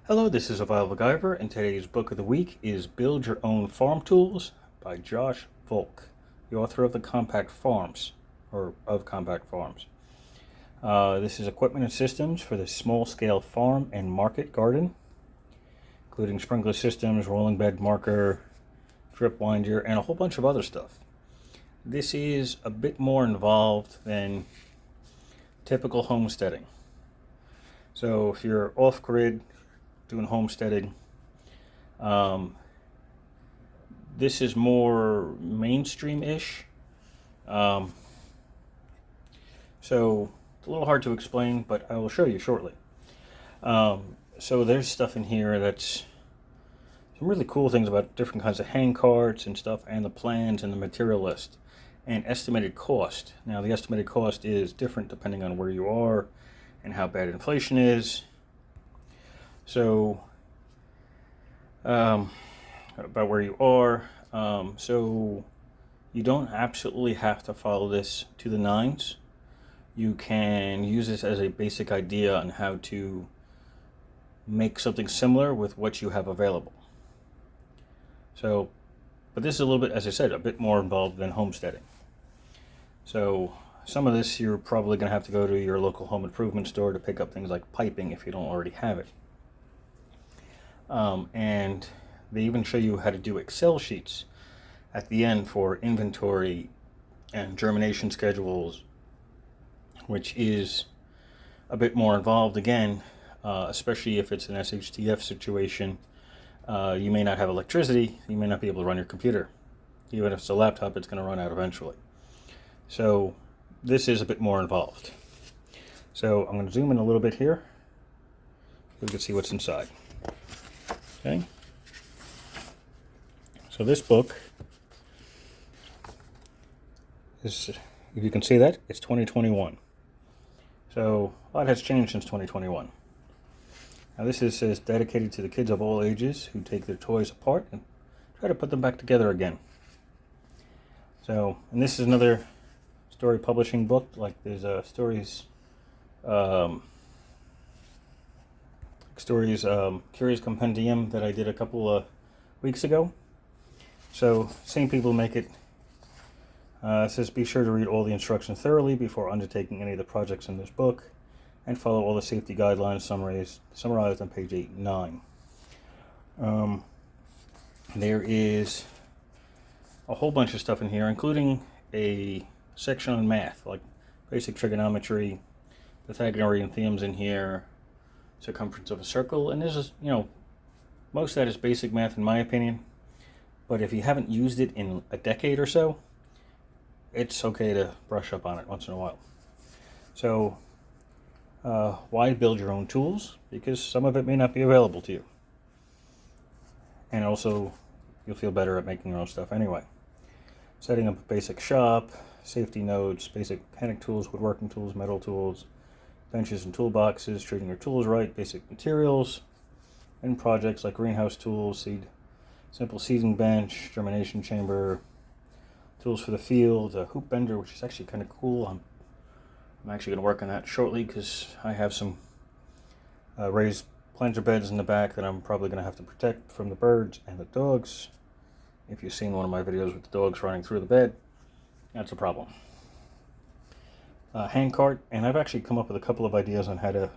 Hello, this is Survival-gyver, and today's book of the week is Build Your Own Farm Tools by Josh Volk, the author of Compact Farms. This is equipment and systems for the small-scale farm and market garden, including sprinkler systems, rolling bed marker, drip winder, and a whole bunch of other stuff. This is a bit more involved than typical homesteading. So if you're off-grid, doing homesteading, this is more mainstream-ish. So it's a little hard to explain, but I will show you shortly. So there's stuff in here that's some really cool things about different kinds of hang carts and stuff, and the plans and the material list and estimated cost. Now the estimated cost is different depending on where you are and how bad inflation is. So about where you are, so you don't absolutely have to follow this to the nines. You can use this as a basic idea on how to make something similar with what you have available. So, but this is a little bit, as I said, a bit more involved than homesteading. So some of this you're probably going to have to go to your local home improvement store to pick up things like piping if you don't already have it. And they even show you how to do Excel sheets at the end for inventory and germination schedules, which is a bit more involved again, especially if it's an SHTF situation. You may not have electricity, you may not be able to run your computer. Even if it's a laptop, it's going to run out eventually. So this is a bit more involved. So I'm going to zoom in a little bit here so we can see what's inside. Okay. So this book is, if you can see that, it's 2021. So a lot has changed since 2021. Now this says dedicated to the kids of all ages who take their toys apart and try to put them back together again. So, and this is another story publishing book. Like there's Curious Compendium that I did a couple of weeks ago. So same people make it. It says be sure to read all the instructions thoroughly before undertaking any of the projects in this book, and follow all the safety guidelines summarized on page 8 and 9. There is a whole bunch of stuff in here, including a section on math, like basic trigonometry, Pythagorean theorems in here, circumference of a circle, and this is, most of that is basic math in my opinion, but if you haven't used it in a decade or so, it's okay to brush up on it once in a while. So why build your own tools? Because some of it may not be available to you, and also you'll feel better at making your own stuff anyway. Setting up a basic shop, safety notes, basic mechanic tools, woodworking tools, metal tools, benches and toolboxes, treating your tools right, basic materials, and projects like greenhouse tools, simple seeding bench, germination chamber, tools for the field, a hoop bender, which is actually kind of cool. I'm actually going to work on that shortly because I have some raised planter beds in the back that I'm probably going to have to protect from the birds and the dogs. If you've seen one of my videos with the dogs running through the bed, that's a problem. Hand cart, and I've actually come up with a couple of ideas on how to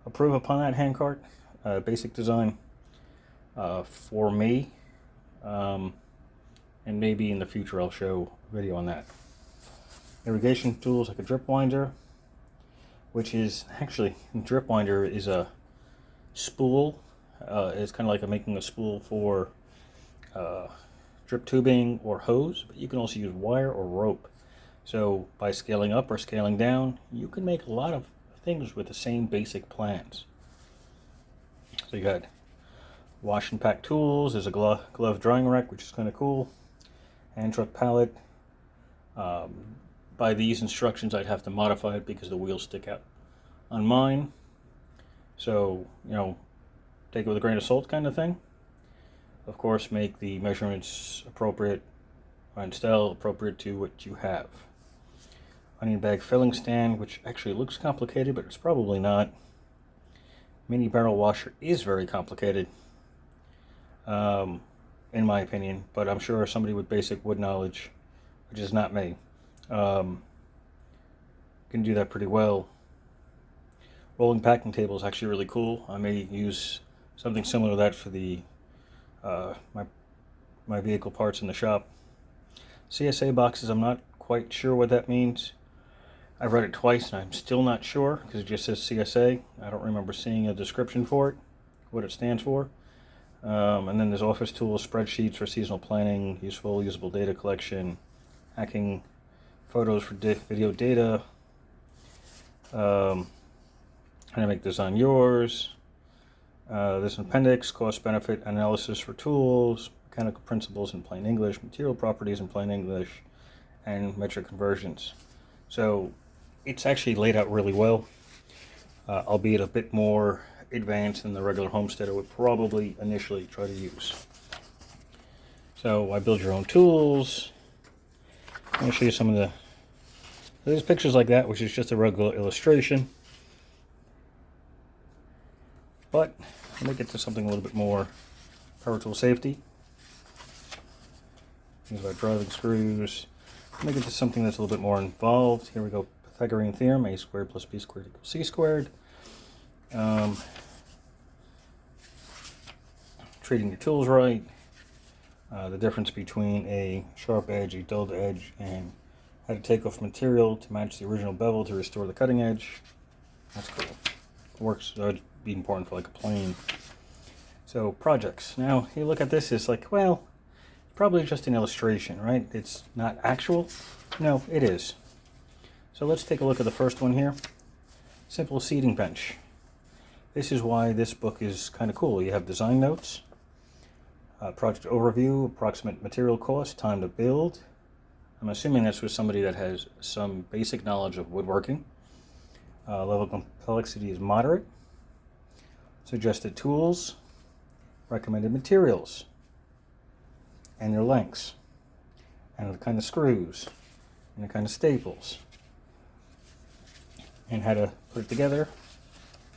improve upon that hand cart. Basic design for me, and maybe in the future I'll show a video on that. Irrigation tools like a drip winder, which is actually, drip winder is a spool. It's kind of like making a spool for drip tubing or hose, but you can also use wire or rope. So by scaling up or scaling down, you can make a lot of things with the same basic plans. So you got wash and pack tools. There's a glove drying rack, which is kind of cool. Hand truck pallet. By these instructions, I'd have to modify it because the wheels stick out on mine. So, take it with a grain of salt kind of thing. Of course, make the measurements appropriate and style appropriate to what you have. Onion bag filling stand, which actually looks complicated, but it's probably not. mini barrel washer is very complicated, in my opinion, but I'm sure somebody with basic wood knowledge, which is not me, can do that pretty well. Rolling packing table is actually really cool. I may use something similar to that for the my vehicle parts in the shop. CSA boxes, I'm not quite sure what that means. I've read it twice and I'm still not sure because it just says CSA. I don't remember seeing a description for it, what it stands for. And then there's office tools, spreadsheets for seasonal planning, usable data collection, hacking photos for video data, how to make design yours. There's an appendix, cost benefit analysis for tools, mechanical principles in plain English, material properties in plain English, and metric conversions. So it's actually laid out really well, albeit a bit more advanced than the regular homestead I would probably initially try to use. So I build your own tools. I'm going to show you some of the... There's pictures like that, which is just a regular illustration. But let me get to something a little bit more power tool safety. Things about driving screws. Let me get to something that's a little bit more involved. Here we go. Pythagorean theorem, a squared plus b squared equals c squared. Treating your tools right. The difference between a sharp edge, a dulled edge, and how to take off material to match the original bevel to restore the cutting edge. That's cool. It works. That would be important for like a plane. So projects. Now you look at this, it's like, well, probably just an illustration, right? It's not actual. No, it is. So let's take a look at the first one here. Simple seating bench. This is why this book is kind of cool. You have design notes, project overview, approximate material cost, time to build. I'm assuming that's with somebody that has some basic knowledge of woodworking. Level of complexity is moderate. Suggested tools, recommended materials, and their lengths, and the kind of screws, and the kind of staples, and how to put it together.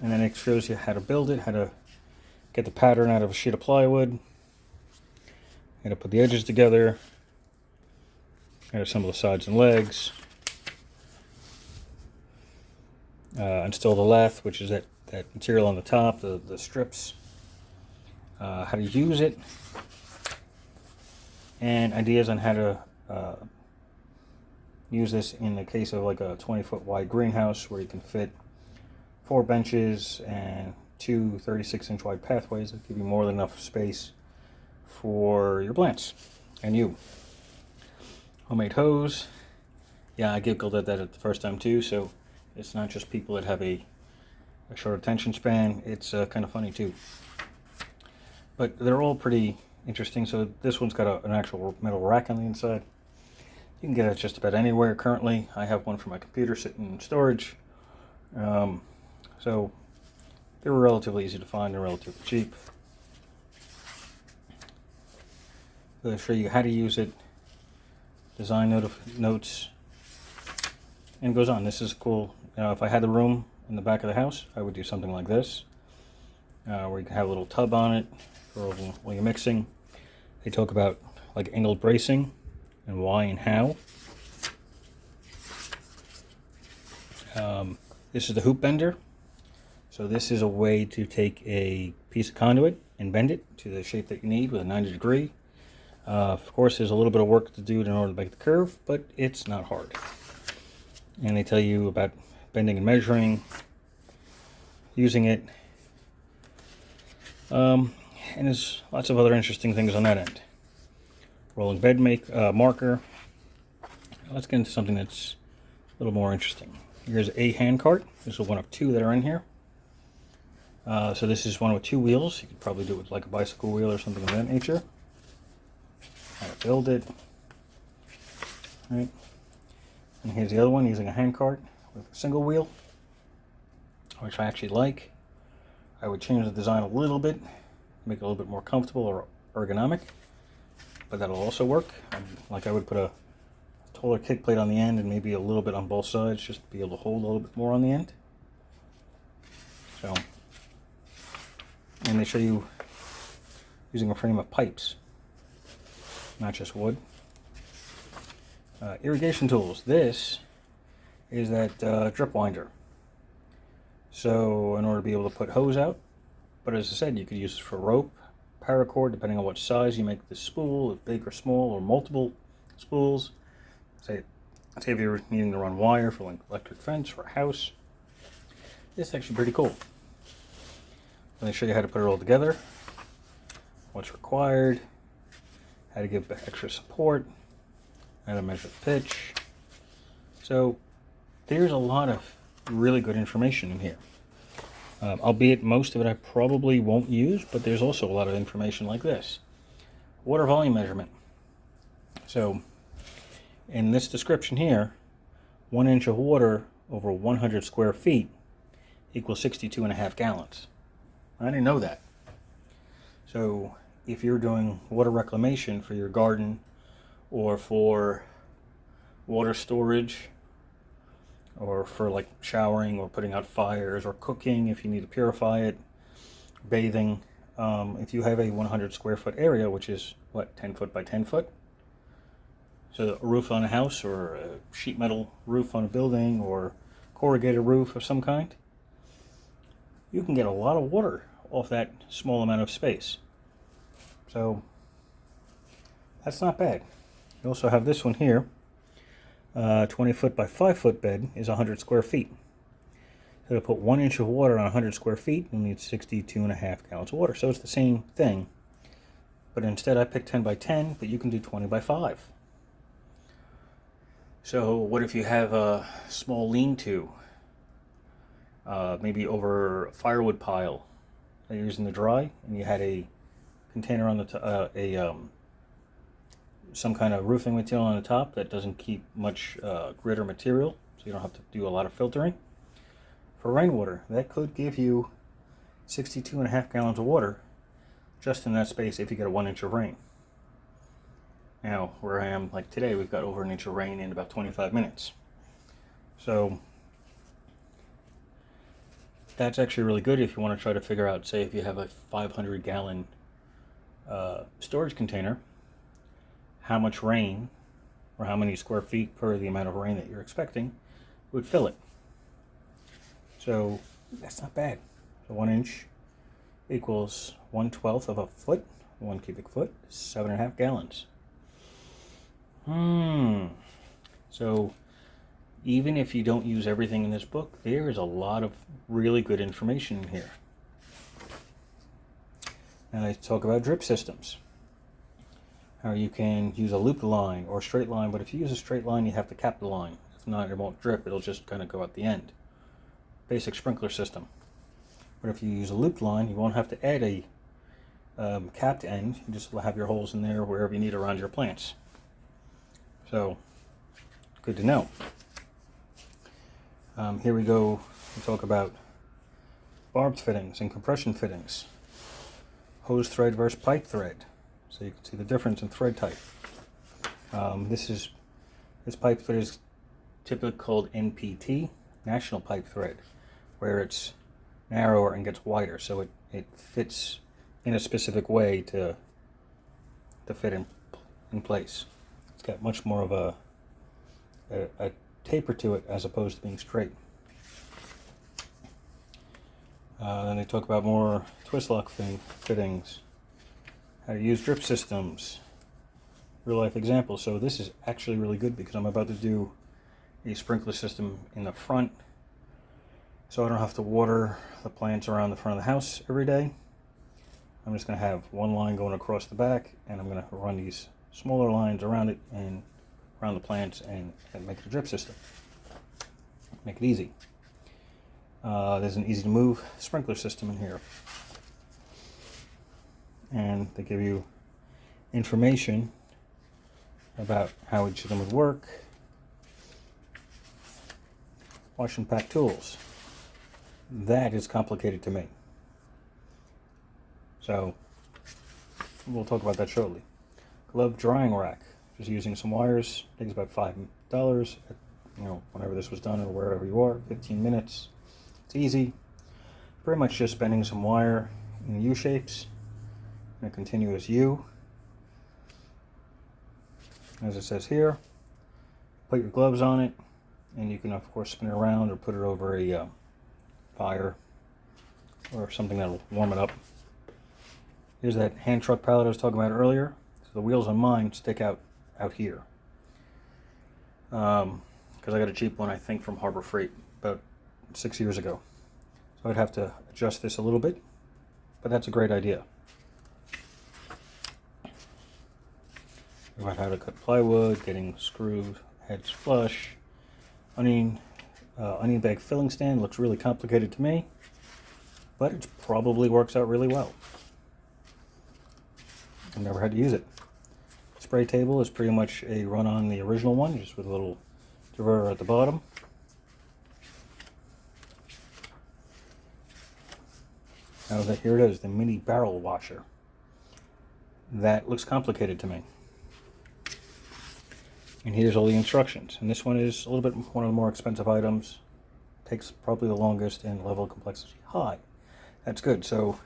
And then it shows you how to build it, how to get the pattern out of a sheet of plywood, how to put the edges together, how to assemble the sides and legs, install the lath, which is that material on the top, the strips, how to use it, and ideas on how to use this in the case of like a 20-foot wide greenhouse where you can fit 4 benches and 2 36-inch wide pathways that give you more than enough space for your plants and you. Homemade hose. Yeah, I giggled at that the first time too, so it's not just people that have a short attention span. It's kind of funny too. But they're all pretty interesting. So this one's got an actual metal rack on the inside. You can get it just about anywhere currently. I have one for my computer sitting in storage. So they were relatively easy to find and relatively cheap. I'll show you how to use it, design notes, and it goes on. This is cool. If I had the room in the back of the house, I would do something like this, where you can have a little tub on it for while you're mixing. They talk about like angled bracing and why and how. This is the hoop bender. So this is a way to take a piece of conduit and bend it to the shape that you need with a 90 degree. Of course, there's a little bit of work to do in order to make the curve, but it's not hard. And they tell you about bending and measuring, using it, and there's lots of other interesting things on that end. Rolling bed marker. Let's get into something that's a little more interesting. Here's a hand cart. This is one of 2 that are in here. So this is one with 2 wheels. You could probably do it with like a bicycle wheel or something of that nature. How to build it. Right. And here's the other one using a hand cart with a single wheel, which I actually like. I would change the design a little bit, make it a little bit more comfortable or ergonomic, but that'll also work. Like I would put a taller kick plate on the end and maybe a little bit on both sides just to be able to hold a little bit more on the end. So And they show you using a frame of pipes, not just wood. Irrigation tools. This is that drip winder. So in order to be able to put hose out, but as I said, you could use this for rope, paracord, depending on what size you make the spool, if big or small, or multiple spools. Say if you're needing to run wire for like electric fence or a house. This is actually pretty cool. Let me show you how to put it all together, what's required, how to give extra support, how to measure the pitch. So there's a lot of really good information in here. Albeit most of it I probably won't use, but there's also a lot of information like this. Water volume measurement. So in this description here, 1 inch of water over 100 square feet equals 62.5 gallons. I didn't know that. So if you're doing water reclamation for your garden or for water storage or for like showering or putting out fires or cooking if you need to purify it, bathing, if you have a 100 square foot area, which is what, 10 foot by 10 foot, so a roof on a house or a sheet metal roof on a building or corrugated roof of some kind, you can get a lot of water off that small amount of space. So that's not bad. You also have this one here. 20 foot by 5 foot bed is 100 square feet. So to put 1 inch of water on 100 square feet, you'll need 62.5 gallons of water. So it's the same thing. But instead I picked 10 by 10, but you can do 20 by 5. So what if you have a small lean-to, maybe over a firewood pile that you're using to dry, and you had a container on the some kind of roofing material on the top that doesn't keep much grit or material, so you don't have to do a lot of filtering. For rainwater, that could give you 62.5 gallons of water just in that space if you get a 1 inch of rain. Now, where I am, like today, we've got over an inch of rain in about 25 minutes. So that's actually really good if you want to try to figure out, say, if you have a 500 gallon storage container, how much rain or how many square feet per the amount of rain that you're expecting would fill it. So that's not bad. So 1 inch equals 1/12 of a foot, 1 cubic foot, 7.5 gallons. So even if you don't use everything in this book, there is a lot of really good information in here. Now I talk about drip systems. How you can use a looped line or a straight line, but if you use a straight line, you have to cap the line. If not, it won't drip, it'll just kind of go at the end. Basic sprinkler system. But if you use a looped line, you won't have to add a capped end. You just have your holes in there wherever you need around your plants. So, good to know. Here we go. We talk about barbed fittings and compression fittings. Hose thread versus pipe thread. So you can see the difference in thread type. This pipe thread is typically called NPT, National Pipe Thread, where it's narrower and gets wider, so it fits in a specific way to fit in place. It's got much more of a taper to it as opposed to being straight. Then they talk about more twist lock fittings, how to use drip systems, real life examples. So this is actually really good because I'm about to do a sprinkler system in the front, so I don't have to water the plants around the front of the house every day. I'm just going to have one line going across the back, and I'm going to run these smaller lines around it and around the plants and make it a drip system. Make it easy. There's an easy to move sprinkler system in here. And they give you information about how each of them would work. Wash and pack tools. That is complicated to me. So we'll talk about that shortly. Glove drying rack. Just using some wires. Takes about $5. Whenever this was done or wherever you are, 15 minutes. It's easy. Pretty much just bending some wire in U shapes, in a continuous U. As it says here, put your gloves on it, and you can of course spin it around or put it over a fire or something that'll warm it up. Here's that hand truck pallet I was talking about earlier. So the wheels on mine stick out here. Because I got a cheap one, I think, from Harbor Freight about 6 years ago. So I'd have to adjust this a little bit, but that's a great idea. About how to cut plywood, getting screw heads flush. Onion bag filling stand looks really complicated to me, but it probably works out really well. I've never had to use it. Spray table is pretty much a run on the original one, just with a little diverter at the bottom. Now here it is, the mini barrel washer. That looks complicated to me. And here's all the instructions. And this one is a little bit one of the more expensive items. Takes probably the longest and level of complexity high. That's good. So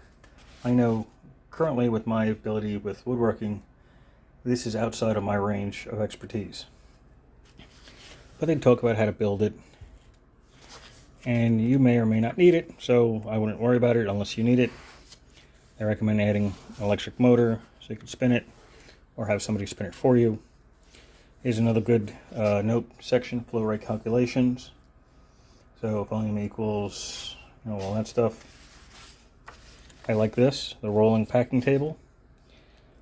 I know currently with my ability with woodworking, this is outside of my range of expertise. But they talk about how to build it. And you may or may not need it, so I wouldn't worry about it unless you need it. I recommend adding an electric motor so you can spin it or have somebody spin it for you. Here's another good note section, flow rate calculations. So volume equals, all that stuff. I like this, the rolling packing table.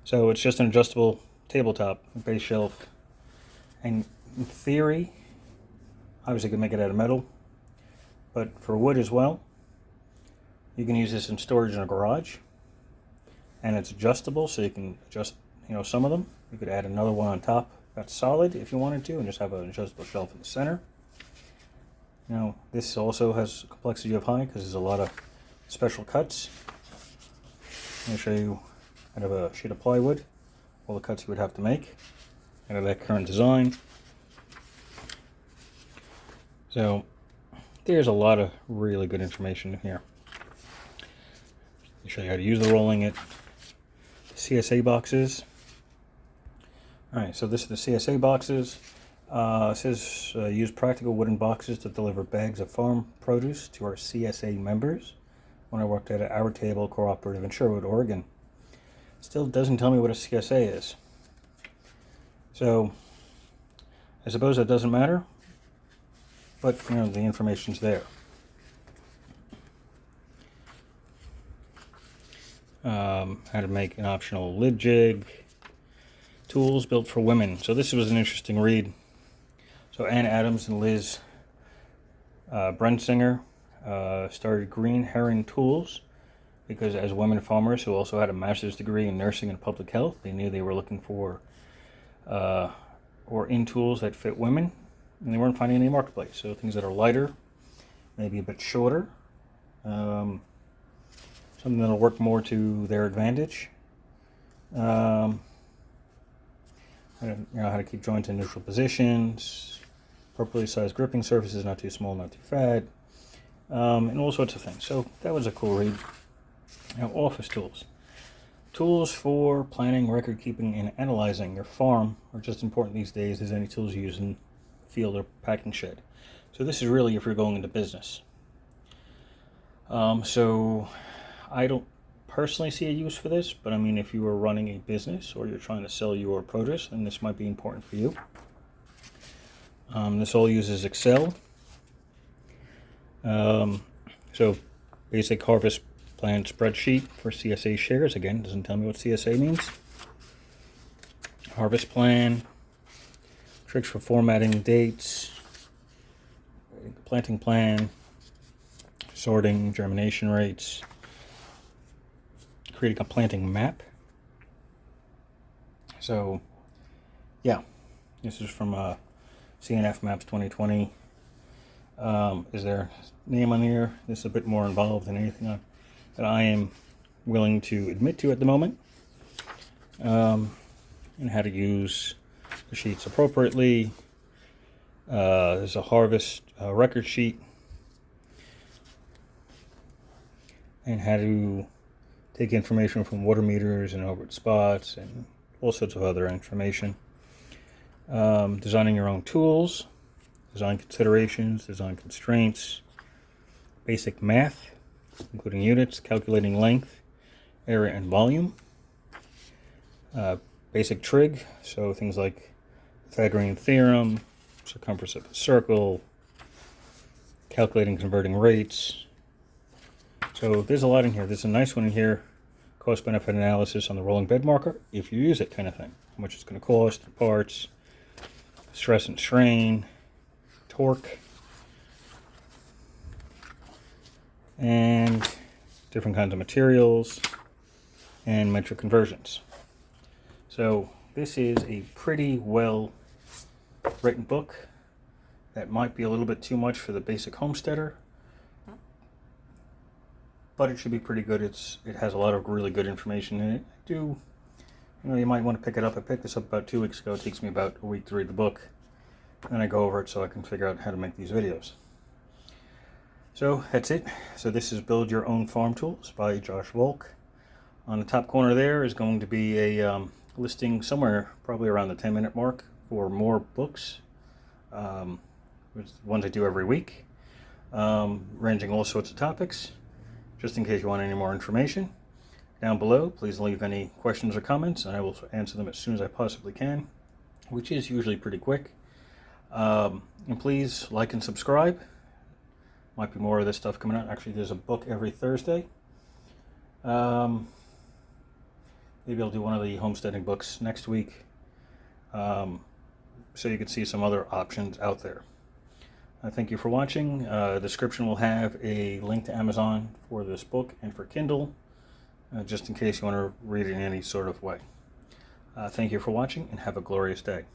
So it's just an adjustable tabletop, base shelf. And in theory, obviously you can make it out of metal, but for wood as well, you can use this in storage in a garage. And it's adjustable, so you can adjust, some of them. You could add another one on top that's solid if you wanted to, and just have an adjustable shelf in the center. Now, this also has complexity of high because there's a lot of special cuts. Let me show you out of a sheet of plywood, all the cuts you would have to make out of that current design. So there's a lot of really good information here. I'll show you how to use the rolling it. CSA boxes. Alright, so this is the CSA boxes. It says use practical wooden boxes to deliver bags of farm produce to our CSA members when I worked at Our Table Cooperative in Sherwood, Oregon. Still doesn't tell me what a CSA is. So I suppose that doesn't matter, but the information's there. How to make an optional lid jig. Tools built for women. So this was an interesting read. So Ann Adams and Liz Brensinger started Green Heron Tools because as women farmers who also had a master's degree in nursing and public health, they knew they were looking for or in tools that fit women, and they weren't finding any marketplace. So things that are lighter, maybe a bit shorter, something that'll work more to their advantage. How to keep joints in neutral positions, appropriately sized gripping surfaces, not too small, not too fat, and all sorts of things. So that was a cool read. Now, office tools. Tools for planning, record keeping, and analyzing your farm are just important these days as any tools you use in the field or packing shed. So this is really if you're going into business. So I don't personally see a use for this, but I mean if you are running a business or you're trying to sell your produce, then this might be important for you. This all uses Excel. So basic harvest plan spreadsheet for CSA shares. Again, doesn't tell me what CSA means. Harvest plan, tricks for formatting dates, planting plan, sorting, germination rates, creating a planting map. So, yeah, this is from CNF Maps 2020. Is there a name on here? This is a bit more involved than anything that I am willing to admit to at the moment. And how to use the sheets appropriately. There's a harvest record sheet. And how to take information from water meters and overhead spots and all sorts of other information. Designing your own tools, design considerations, design constraints, basic math, including units, calculating length, area, and volume. Basic trig, so things like Pythagorean theorem, circumference of a circle, calculating converting rates. So there's a lot in here. There's a nice one in here, cost-benefit analysis on the rolling bed marker, if you use it, kind of thing. How much it's going to cost, the parts, stress and strain, torque, and different kinds of materials, and metric conversions. So this is a pretty well written book that might be a little bit too much for the basic homesteader, but it should be pretty good. It has a lot of really good information in it. You might want to pick it up. I picked this up about 2 weeks ago. It takes me about a week to read the book. Then I go over it so I can figure out how to make these videos. So that's it. So this is Build Your Own Farm Tools by Josh Volk. On the top corner there is going to be a listing somewhere probably around the 10-minute mark for more books, which ones I do every week, ranging all sorts of topics, just in case you want any more information. Down below, please leave any questions or comments, and I will answer them as soon as I possibly can, which is usually pretty quick. And please like and subscribe. Might be more of this stuff coming out. Actually, there's a book every Thursday. Maybe I'll do one of the homesteading books next week, so you can see some other options out there. Thank you for watching. The description will have a link to Amazon for this book and for Kindle, just in case you want to read it in any sort of way. Thank you for watching, and have a glorious day.